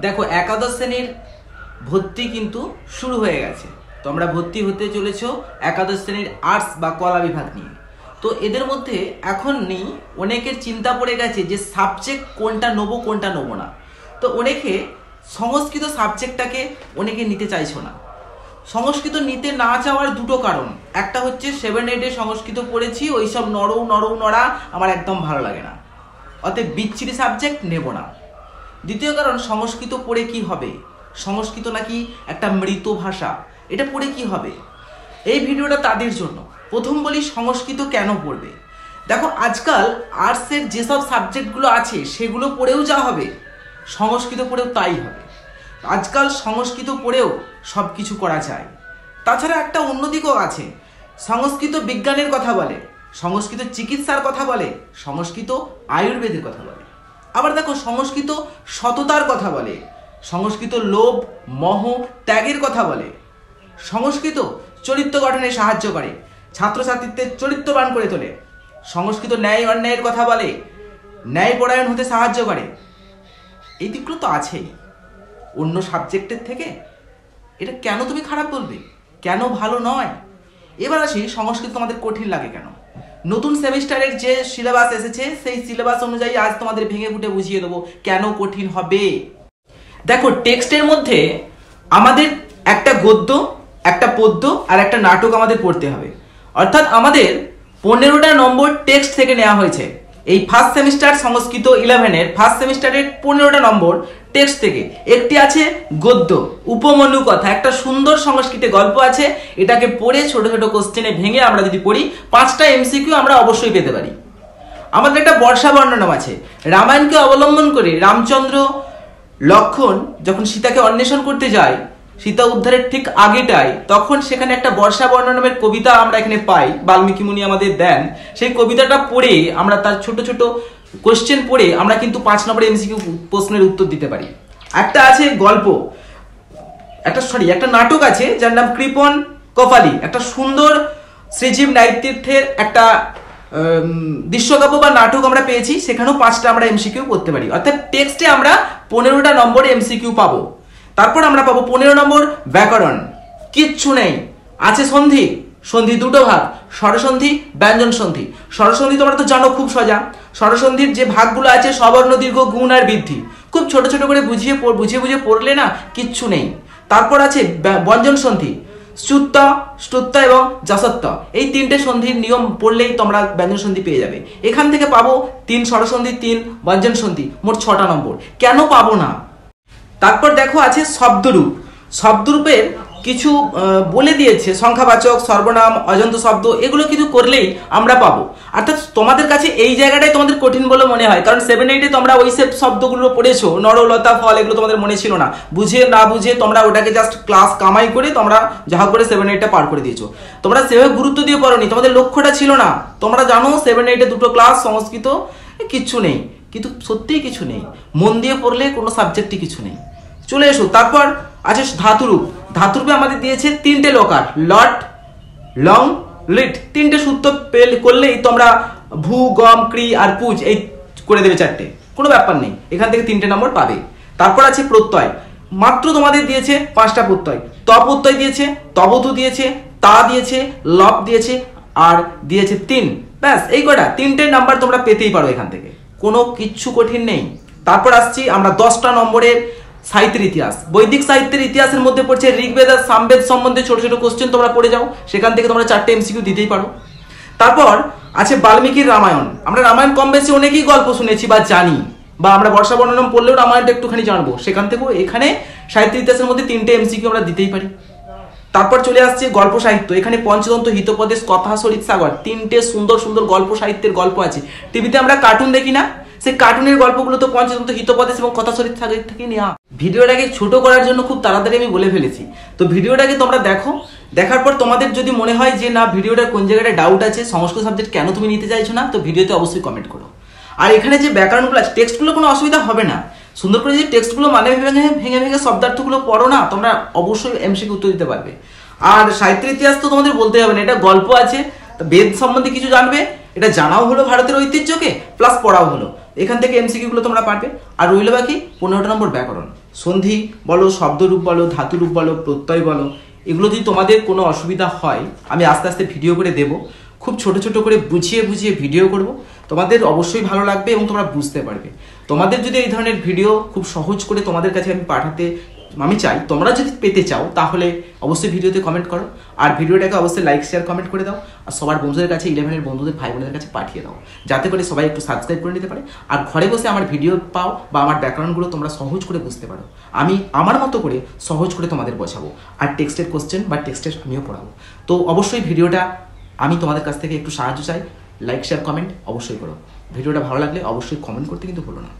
দেখো একাদশ শ্রেণীর ভর্তি কিন্তু শুরু হয়ে গেছে। তোমরা ভর্তি হতে চলেছ একাদশ শ্রেণীর আর্টস বা কলা বিভাগ নিয়ে। তো এদের মধ্যে এখন নেই, অনেকের চিন্তা পড়ে গেছে যে সাবজেক্ট কোনটা নেবো কোনটা নেবো না। তো অনেকে সংস্কৃত সাবজেক্টটাকে অনেকে নিতে চাইছো না। সংস্কৃত নিতে না চাওয়ার দুটো কারণ, একটা হচ্ছে 7-8 সংস্কৃত পড়েছি, ওইসব নড়া আমার একদম ভালো লাগে না, অতএব বিচ্ছিরি সাবজেক্ট নেব না। দ্বিতীয় কারণ, সংস্কৃত পড়ে কি হবে, সংস্কৃত নাকি একটা মৃত ভাষা, এটা পড়ে কি হবে। এই ভিডিওটা তাদের জন্য। প্রথম বলি সংস্কৃত কেন পড়বে। দেখো আজকাল আর্টসের যেসব সাবজেক্টগুলো আছে সেগুলো পড়েও যা হবে, সংস্কৃত পড়েও তাই হবে। আজকাল সংস্কৃত পড়েও সব কিছু করা যায়। তাছাড়া একটা অন্যদিকও আছে, সংস্কৃত বিজ্ঞানের কথা বলে, সংস্কৃত চিকিৎসার কথা বলে, সংস্কৃত আয়ুর্বেদের কথা বলে। আবার দেখো সংস্কৃত সততার কথা বলে, সংস্কৃত লোভ মোহ ত্যাগের কথা বলে, সংস্কৃত চরিত্র গঠনে সাহায্য করে, ছাত্রছাত্রীদের চরিত্রবান করে তোলে, সংস্কৃত ন্যায় অন্যায়ের কথা বলে, ন্যায়পরায়ণ হতে সাহায্য করে। এই দিকগুলো তো আছেই অন্য সাবজেক্টের থেকে। এটা কেন তুমি খারাপ বলবে, কেন ভালো নয়? এবার আসি সংস্কৃত তোমাদের কঠিন লাগে কেন। নতুন সেমিস্টারের যে সিলেবাস এসেছে সেই সিলেবাস অনুযায়ী আজ তোমাদের ভেঙে ফুটে বুঝিয়ে দেবো কেন কঠিন হবে। দেখো টেক্সটের মধ্যে আমাদের একটা গদ্য, একটা পদ্য আর একটা নাটক আমাদের পড়তে হবে। অর্থাৎ আমাদের 15টা নম্বর টেক্সট থেকে নেওয়া হয়েছে। এই ফার্স্ট সেমিস্টার সংস্কৃত 11-এর ফার্স্ট সেমিস্টারের 15টা নম্বর টেক্সট থেকে একটি আছে গদ্য, উপমন্যু কথা, একটা সুন্দর সংস্কৃতে গল্প আছে। এটাকে পড়ে ছোট ছোট কোশ্চেনে ভেঙে আমরা যদি পড়ি 5টা এমসিকিউ আমরা অবশ্যই পেতে পারি। আমাদের একটা বর্ষা বর্ণনম আছে। রামায়ণকে অবলম্বন করে রামচন্দ্র লক্ষণ যখন সীতাকে অন্বেষণ করতে যায়, সীতা উদ্ধারের ঠিক আগেটাই, তখন সেখানে একটা বর্ষা বর্ণনমের কবিতা আমরা এখানে পাই, বাল্মীকি মুনি আমাদের দেন। সেই কবিতাটা পড়ে আমরা তার ছোট ছোট কোশ্চেন পড়ে আমরা কিন্তু 5 নম্বর এমসিকিউ প্রশ্নের উত্তর দিতে পারি। একটা আছে গল্প, একটা নাটক আছে যার নাম কৃপণ কপালি, একটা সুন্দর শ্রীজীব নাইতীর্থের একটা দৃশ্যকাব্য বা নাটক আমরা পেয়েছি, সেখানেও 5টা আমরা এমসিকিউ করতে পারি। অর্থাৎ টেক্সটে আমরা 15টা নম্বর এমসিকিউ পাবো। তারপর আমরা পাবো 15 নম্বর ব্যাকরণ, কিচ্ছু নেই, আছে সন্ধি, সন্ধি দুটো ভাগ, স্বরসন্ধি ব্যঞ্জন সন্ধি। স্বরসন্ধি তোমরা তো জানো খুব সোজা, স্বরসন্ধির যে ভাগগুলো আছে সবর্ণ দীর্ঘ গুণ আর বৃদ্ধি, খুব ছোট ছোট করে বুঝিয়ে পড়লে না কিচ্ছু নেই। তারপর আছে ব্যঞ্জন সন্ধি, চ্যুত্ত স্তুত্ত এবং যশত্ব, এই 3টে সন্ধির নিয়ম পড়লেই তোমরা ব্যঞ্জন সন্ধি পেয়ে যাবে। এখান থেকে পাবো 3 স্বরসন্ধি, 3 ব্যঞ্জন সন্ধি, মোট 6টা নম্বর। কেন পাবো না? তারপর দেখো আছে শব্দরূপ, শব্দরূপের কিছু বলে দিয়েছে, সংখ্যাবাচক, সর্বনাম, অজন্ত শব্দ, এগুলো কিছু করলেই আমরা পাবো। অর্থাৎ তোমাদের কাছে এই জায়গাটাই তোমাদের কঠিন বলে মনে হয়, কারণ 7-8-এ তোমরা ওই সব শব্দগুলো পড়েছো, নরলতা ফল, এগুলো তোমাদের মনে ছিল না। বুঝে না বুঝে তোমরা ওটাকে জাস্ট ক্লাস কামাই করে তোমরা যাহা করে 7-8টা পার করে দিয়েছো। তোমরা সেভাবে গুরুত্ব দিয়ে পড়োনি, তোমাদের লক্ষ্যটা ছিল না। তোমরা জানো 7-8-এ 2টো ক্লাস সংস্কৃত, কিচ্ছু নেই, কিন্তু সত্যিই কিছু নেই। মন দিয়ে পড়লে কোনো সাবজেক্টই কিছু নেই। চলে এসো। তারপর আছে ধাতুরূপ, ধাতুরূপে আমাদের দিয়েছে 3টে লকার, লট, লং, লিট, 3টে সূত্র করলেই তোমরা ভূ, গম, ক্রি আর পুজ এই করে দেবে 4টে, কোনো ব্যাপার নেই, এখান থেকে 3টে নম্বর পাবে। তারপর আছে প্রত্যয়, মাত্র তোমাদের দিয়েছে 5টা প্রত্যয়, ত প্রত্যয় দিয়েছে, তবতু দিয়েছে, তা দিয়েছে, লব দিয়েছে আর দিয়েছে 3, ব্যাস এই কটা 3টে নাম্বার তোমরা পেতেই পারো এখান থেকে, কোনো কিচ্ছু কঠিন নেই। তারপর আসছি আমরা 10টা নম্বরের সাহিত্যের ইতিহাস। বৈদিক সাহিত্যের ইতিহাসের মধ্যে পড়ছে ঋগ্বেদ আর সামবেদ সম্বন্ধে ছোট ছোট কোশ্চেন তোমরা পড়ে যাও, সেখান থেকে তোমরা 4টে এমসিকিউ দিতেই পারো। তারপর আছে বাল্মীকির রামায়ণ। আমরা রামায়ণ কম বেশি অনেকেই গল্প শুনেছি বা জানি, বা আমরা বর্ষা বর্ণনম পড়লেও রামায়ণটা একটুখানি জানবো, সেখান থেকেও এখানে সাহিত্যের ইতিহাসের মধ্যে 3টে এমসিকিউ আমরা দিতেই পারি। তারপর চলে আসছে গল্প সাহিত্য, এখানে পঞ্চতন্ত্র, হিতোপদেশ, কথা, সরিত সাগর, 3টে সুন্দর সুন্দর গল্প সাহিত্যের গল্প আছে। টিভিতে আমরা কার্টুন দেখি না, সেই কার্টুনের গল্পগুলো তো পঞ্চতন্ত্র, হিতোপদেশ এবং কথা সরিত সাগর থেকে নেওয়া। ভিডিওটাকে ছোট করার জন্য খুব তাড়াতাড়ি আমি বলে ফেলেছি, তো ভিডিওটাকে তোমরা দেখো। দেখার পর তোমাদের যদি মনে হয় যে না ভিডিওটার কোন জায়গায় ডাউট আছে, সংস্কৃত সাবজেক্ট কেন তুমি নিতে চাইছো না, তো ভিডিওতে অবশ্যই কমেন্ট করো। আর এখানে যে ব্যাকরণগুলো আছে, টেক্সটগুলো কোনো অসুবিধা হবে না, সুন্দর করে যে টেক্সটগুলো মানে ভেঙে ভেঙে শব্দার্থগুলো পড়ো না, তোমরা অবশ্যই এমসিকিউ উত্তর দিতে পারবে। আর সাহিত্যের ইতিহাস তো তোমাদের বলতে হবে না, এটা গল্প আছে, বেদ সম্বন্ধে কিছু জানবে, এটা জানাও হলো ভারতের ঐতিহ্যকে, প্লাস পড়াও হলো। এখান থেকে এমসিকিউগুলো তোমরা পারবে। আর রইল বাকি 15টা নম্বর ব্যাকরণ, সন্ধি বলো, শব্দরূপ বলো, ধাতুরূপ বলো, প্রত্যয় বলো। এগুলো যদি তোমাদের কোনো অসুবিধা হয় আমি আস্তে আস্তে ভিডিও করে দেবো, খুব ছোট ছোট করে বুঝিয়ে বুঝিয়ে ভিডিও করব, তোমাদের অবশ্যই ভালো লাগবে এবং তোমরা বুঝতে পারবে। তোমাদের যদি এই ধরনের ভিডিও খুব সহজ করে তোমাদের কাছে আমি পাঠাতে আমি চাই, তোমরা যদি পেতে চাও তাহলে অবশ্যই ভিডিওতে কমেন্ট করো, আর ভিডিওটাকে অবশ্যই লাইক শেয়ার কমেন্ট করে দাও, আর সবার বন্ধুদের কাছে 11-এর বন্ধুদের ভাই বোনদের কাছে পাঠিয়ে দাও, যাতে করে সবাই একটু সাবস্ক্রাইব করে নিতে পারে আর ঘরে বসে আমার ভিডিও পাও বা আমার ব্যাকরণগুলো তোমরা সহজ করে বুঝতে পারো। আমি আমার মতো করে সহজ করে তোমাদের বোঝাবো, আর টেক্সটের কোশ্চেন বা টেক্সটের আমিও পড়াবো। তো অবশ্যই ভিডিওটা আমি তোমাদের কাছ থেকে একটু সাহায্য চাই, লাইক শেয়ার কমেন্ট অবশ্যই করো। ভিডিওটা ভালো লাগলে অবশ্যই কমেন্ট করতে কিন্তু ভুলো না।